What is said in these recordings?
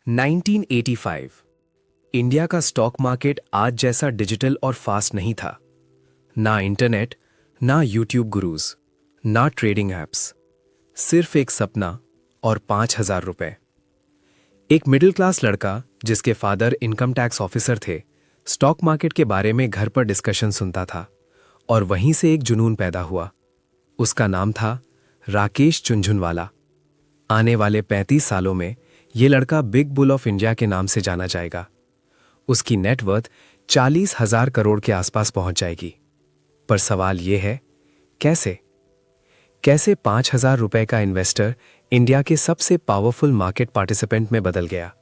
1985 India का stock market आज जैसा डिजिटल और फास्ट नहीं था। ना इंटरनेट, ना यूट्यूब गुरुज, ना ट्रेडिंग एप्स, सिर्फ एक सपना और 5,000 रुपए। एक मिडिल क्लास लड़का जिसके फादर इनकम टैक्स ऑफिसर थे, स्टॉक मार्केट के बारे में घर पर डिस्कशन सुनता था और वहीं से एक जुनून पैदा हुआ। उसका नाम था राकेश झुनझुनवाला। आने वाले 35 सालों में ये लड़का बिग बुल ऑफ इंडिया के नाम से जाना जाएगा। उसकी नेटवर्थ 40,000 करोड़ के आसपास पहुंच जाएगी। पर सवाल यह है, कैसे 5,000 रुपए का इन्वेस्टर इंडिया के सबसे पावरफुल मार्केट पार्टिसिपेंट में बदल गया।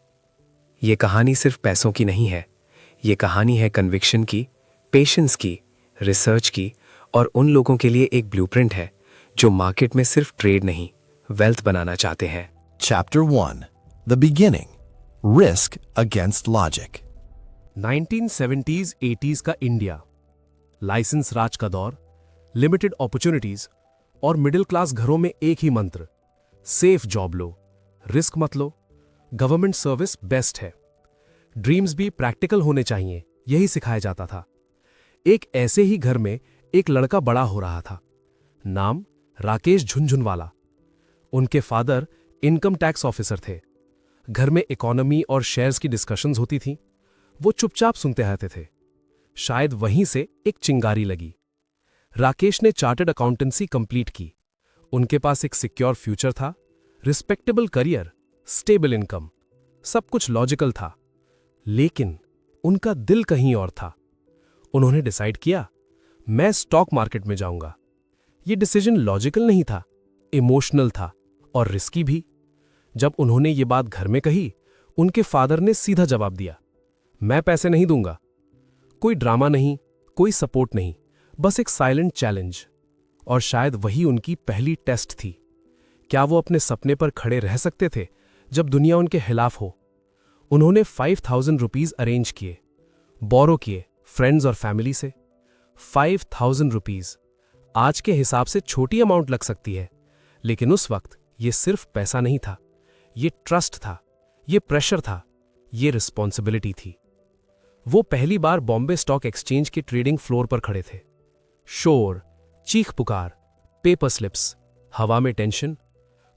ये कहानी सिर्फ पैसों की नहीं है, ये कहानी है कन्विक्शन की, पेशेंस की, रिसर्च की और उन लोगों के लिए एक ब्लूप्रिंट है जो मार्केट में सिर्फ ट्रेड नहीं, वेल्थ बनाना चाहते हैं। Chapter 1. The Beginning. Risk Against Logic. 1970s-80s का इंडिया, लाइसेंस राज का दौर, लिमिटेड अपॉर्चुनिटीज और मिडिल क्लास घरों में एक ही मंत्र, सेफ जॉब लो, रिस्क मत लो, गवर्नमेंट सर्विस बेस्ट है। ड्रीम्स भी प्रैक्टिकल होने चाहिए, यही सिखाया जाता था। एक ऐसे ही घर में एक लड़का बड़ा हो रहा था, नाम राकेश झुनझुनवाला। उनके फादर इनकम टैक्स ऑफिसर थे। घर में इकोनॉमी और शेयर्स की डिस्कशंस होती थी। वो चुपचाप सुनते रहते थे। शायद वहीं से एक चिंगारी लगी। राकेश ने चार्टर्ड अकाउंटेंसी कंप्लीट की। उनके पास एक सिक्योर फ्यूचर था, रिस्पेक्टेबल करियर, स्टेबल इनकम, सब कुछ लॉजिकल था। लेकिन उनका दिल कहीं और था। उन्होंने डिसाइड किया, मैं स्टॉक मार्केट में जाऊंगा। यह डिसीजन लॉजिकल नहीं था, इमोशनल था और रिस्की भी। जब उन्होंने ये बात घर में कही, उनके फादर ने सीधा जवाब दिया, मैं पैसे नहीं दूंगा। कोई ड्रामा नहीं, कोई सपोर्ट नहीं, बस एक साइलेंट चैलेंज। और शायद वही उनकी पहली टेस्ट थी। क्या वो अपने सपने पर खड़े रह सकते थे जब दुनिया उनके खिलाफ हो? उन्होंने 5,000 रुपीज अरेंज किए, बोरो किए फ्रेंड्स और फैमिली से। 5,000 रुपीज आज के हिसाब से छोटी अमाउंट लग सकती है, लेकिन उस वक्त ये सिर्फ पैसा नहीं था, ये ट्रस्ट था, ये प्रेशर था, ये रिस्पॉन्सिबिलिटी थी। वो पहली बार बॉम्बे स्टॉक एक्सचेंज के ट्रेडिंग फ्लोर पर खड़े थे। शोर, चीख पुकार, पेपर स्लिप्स, हवा में टेंशन।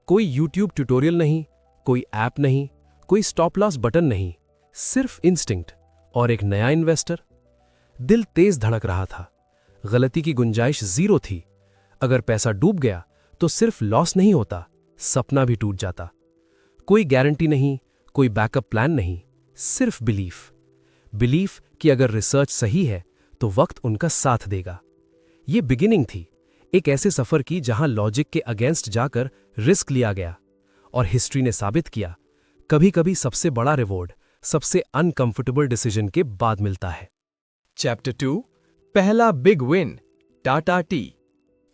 कोई यूट्यूब ट्यूटोरियल नहीं, कोई ऐप नहीं, कोई स्टॉप लॉस बटन नहीं, सिर्फ इंस्टिंक्ट और एक नया इन्वेस्टर। दिल तेज धड़क रहा था। गलती की गुंजाइश जीरो थी। अगर पैसा डूब गया तो सिर्फ लॉस नहीं होता, सपना भी टूट जाता। कोई गारंटी नहीं, कोई बैकअप प्लान नहीं, सिर्फ बिलीफ कि अगर रिसर्च सही है तो वक्त उनका साथ देगा। ये बिगिनिंग थी, एक ऐसे सफर की जहां लॉजिक के अगेंस्ट जाकर रिस्क लिया गया। और हिस्ट्री ने साबित किया, कभी-कभी सबसे बड़ा रिवॉर्ड सबसे अनकंफर्टेबल डिसीजन के बाद मिलता है। चैप्टर 2, पहला बिग विन, टाटा टी।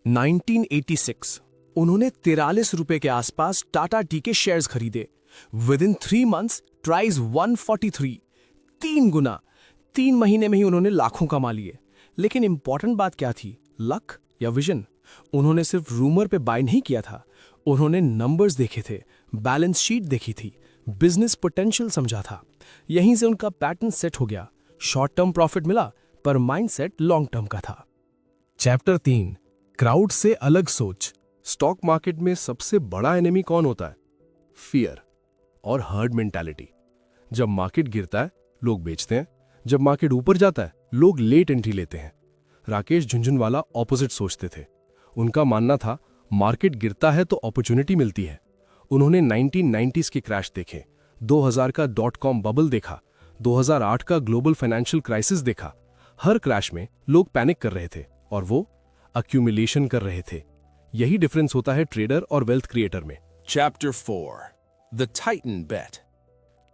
1986 उन्होंने 43 रुपए के आसपास टाटा टी के शेयर्स खरीदे। विद इन 3 मंथ्स प्राइस 143, 3 गुना। 3 महीने में ही उन्होंने लाखों कमा लिए। लेकिन इंपॉर्टेंट बात क्या थी, लक या विजन? उन्होंने सिर्फ रूमर पे बाय नहीं किया था, उन्होंने नंबर्स देखे थे, बैलेंस शीट देखी थी, बिजनेस पोटेंशियल समझा था। यहीं से उनका पैटर्न सेट हो गया। शॉर्ट टर्म प्रॉफिट मिला, पर माइंडसेट लॉन्ग टर्म का था। चैप्टर 3, क्राउड से अलग सोच। स्टॉक मार्केट में सबसे बड़ा एनिमी कौन होता है? फियर और हर्ड मेंटालिटी। जब मार्केट गिरता है लोग बेचते हैं, जब मार्केट ऊपर जाता है लोग लेट एंट्री लेते हैं। राकेश झुनझुनवाला ऑपोजिट सोचते थे। उनका मानना था मार्केट गिरता है तो अपॉर्चुनिटी मिलती है। उन्होंने 1990s के क्रैश देखे, 2000 का .com बबल देखा, 2008 का ग्लोबल फाइनेंशियल क्राइसिस देखा। हर क्रैश में लोग पैनिक कर रहे थे और वो अक्यूमुलेशन कर रहे थे। यही डिफरेंस होता है ट्रेडर और वेल्थ क्रिएटर में। Chapter 4, the Titan bet.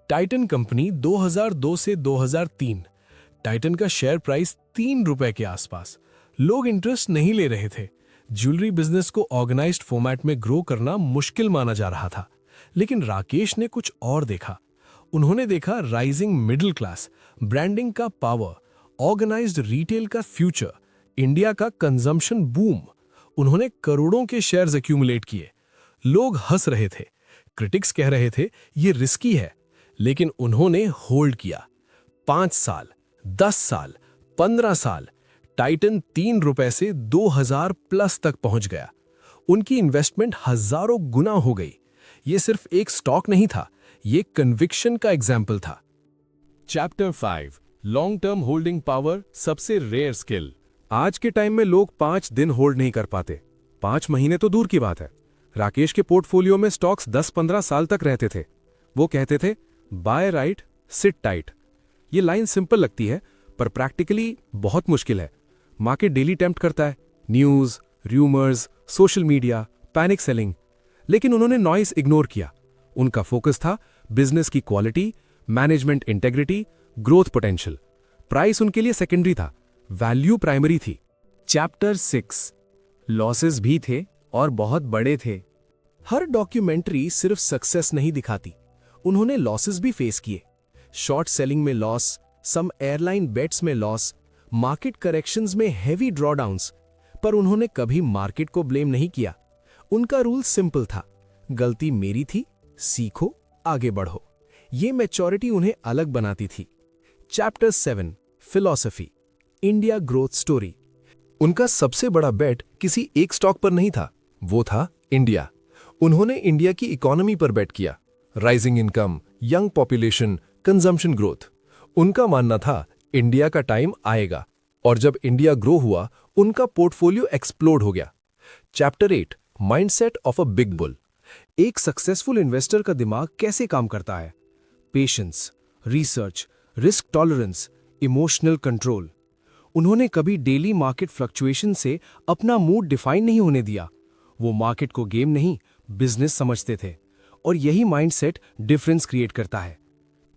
Titan company 2002 से 2003। टाइटन का शेयर प्राइस 3 रुपए के आसपास। लोग इंटरेस्ट नहीं ले रहे थे। ज्वेलरी बिजनेस को ऑर्गेनाइज्ड फॉर्मेट में ग्रो करना मुश्किल माना जा रहा था। लेकिन राकेश ने कुछ और देखा। उन्होंने देखा राइजिंग मिडिल क्लास, ब्रांडिंग का पावर, ऑर्गेनाइज्ड रिटेल का फ्यूचर, इंडिया का कंजम्पशन बूम। उन्होंने करोड़ों के शेयर्स एक्यूमुलेट किए। लोग हंस रहे थे, क्रिटिक्स कह रहे थे ये रिस्की है, लेकिन उन्होंने होल्ड किया। 5 साल, 10 साल, 15 साल, टाइटन ₹3 से 2000 प्लस तक पहुंच गया। उनकी इन्वेस्टमेंट हजारों गुना हो गई। ये सिर्फ एक स्टॉक नहीं था, ये कन्विक्शन का एग्जाम्पल था। Chapter 5 long term holding power, सबसे रेयर स्किल। आज के टाइम में लोग 5 दिन होल्ड नहीं कर पाते, 5 महीने तो दूर की बात है। राकेश के पोर्टफोलियो में स्टॉक्स 10-15 साल तक रहते थे। वो कहते थे, बाय राइट, सिट टाइट। ये लाइन सिंपल लगती है, पर प्रैक्टिकली बहुत मुश्किल है। मार्केट डेली टेम्प्ट करता है, news, rumours, social media, panic selling. लेकिन उन्होंने नॉइस इग्नोर किया। उनका फोकस था बिजनेस की quality, management integrity, growth potential. Price उनके लिए सेकेंडरी था, वैल्यू प्राइमरी थी। चैप्टर 6 लॉसेस भी थे और बहुत बड़े थे। हर डॉक्यूमेंट्री सिर्फ सक्सेस नहीं दिखाती, उन्होंने लॉसेस भी फेस किए। शॉर्ट सेलिंग में लॉस, सम एयरलाइन बेट्स में लॉस, मार्केट करेक्शंस में हेवी ड्रॉडाउन्स। पर उन्होंने कभी मार्केट को ब्लेम नहीं किया। उनका रूल सिंपल था, गलती मेरी थी, सीखो, आगे बढ़ो। ये मैच्योरिटी उन्हें अलग बनाती थी। Chapter 7 philosophy, India growth story. उनका सबसे बड़ा बेट किसी एक स्टॉक पर नहीं था, वो था इंडिया। उन्होंने इंडिया की इकोनॉमी पर बेट किया। Rising income, young population, consumption growth. उनका मानना था इंडिया का टाइम आएगा, और जब इंडिया ग्रो हुआ उनका पोर्टफोलियो एक्सप्लोड हो गया। Chapter 8 mindset of a big bull. एक सक्सेसफुल इन्वेस्टर का दिमाग कैसे काम करता है? Patience, research, risk tolerance, emotional control. उन्होंने कभी डेली मार्केट फ्लक्चुएशन से अपना मूड डिफाइन नहीं होने दिया। वो मार्केट को गेम नहीं, बिजनेस समझते थे, और यही माइंडसेट डिफरेंस क्रिएट करता है।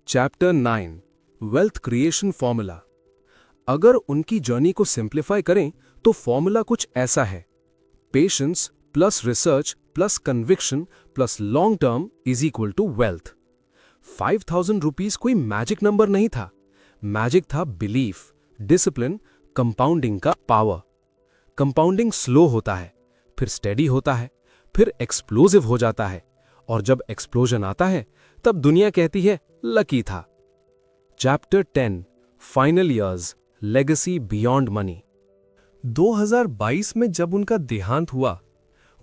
Chapter 9 wealth creation formula. अगर उनकी जर्नी को सिंप्लीफाई करें तो फॉर्मूला कुछ ऐसा है, patience plus research plus conviction plus long term is equal to wealth. 5000 rupees कोई मैजिक नंबर नहीं था, मैजिक था बिलीफ, डिसिप्लिन, कंपाउंडिंग का पावर। कंपाउंडिंग स्लो होता है, फिर स्टेडी होता है, फिर एक्सप्लोसिव हो जाता है, और जब एक्सप्लोजन आता है तब दुनिया कहती है लकी था। Chapter 10 final years, legacy beyond money. 2022 में जब उनका देहांत हुआ,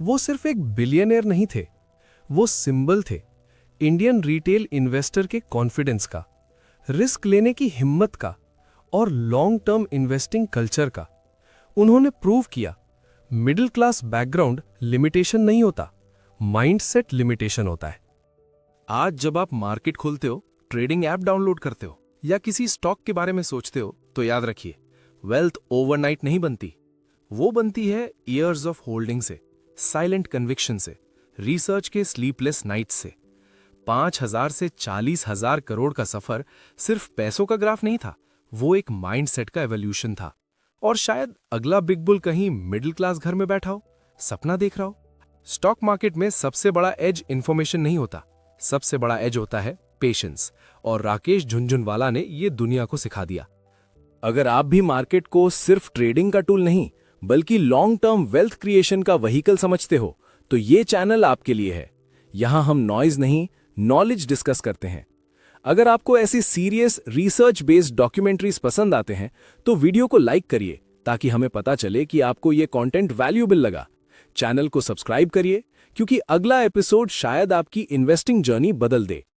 वो सिर्फ एक बिलियनियर नहीं थे, वो सिंबल थे इंडियन रिटेल इन्वेस्टर के कॉन्फिडेंस का, रिस्क लेने की हिम्मत का, और लॉन्ग टर्म इन्वेस्टिंग कल्चर का। उन्होंने प्रूव किया मिडिल क्लास बैकग्राउंड लिमिटेशन नहीं होता, माइंडसेट लिमिटेशन होता है। आज जब आप मार्केट खोलते हो, ट्रेडिंग ऐप डाउनलोड करते हो या किसी स्टॉक के बारे में सोचते हो, तो याद रखिए, वेल्थ ओवरनाइट नहीं बनती। वो बनती है ईयर्स ऑफ होल्डिंग से, साइलेंट कन्विक्शन से, रिसर्च के स्लीपलेस नाइट्स से। 5000 से 40,000 करोड़ का सफर सिर्फ पैसों का ग्राफ नहीं था, वो एक माइंडसेट का एवोल्यूशन था। और शायद अगला बिग बुल कहीं मिडिल क्लास घर में बैठा हो, सपना देख रहा हो। स्टॉक मार्केट में सबसे बड़ा एज इंफॉर्मेशन नहीं होता, सबसे बड़ा एज होता है पेशेंस, और राकेश झुनझुनवाला ने ये दुनिया को सिखा दिया। अगर आप भी मार्केट को सिर्फ ट्रेडिंग का टूल नहीं, बल्कि लॉन्ग टर्म वेल्थ क्रिएशन का व्हीकल समझते हो, तो ये चैनल आपके लिए है। यहां हम नॉइज नहीं, नॉलेज डिस्कस करते हैं। अगर आपको ऐसी सीरियस रिसर्च बेस्ड डॉक्यूमेंट्रीज पसंद आते हैं, तो वीडियो को लाइक करिए ताकि हमें पता चले कि आपको ये कंटेंट वैल्यूएबल लगा। चैनल को सब्सक्राइब करिए, क्योंकि अगला एपिसोड शायद आपकी इन्वेस्टिंग जर्नी बदल दे।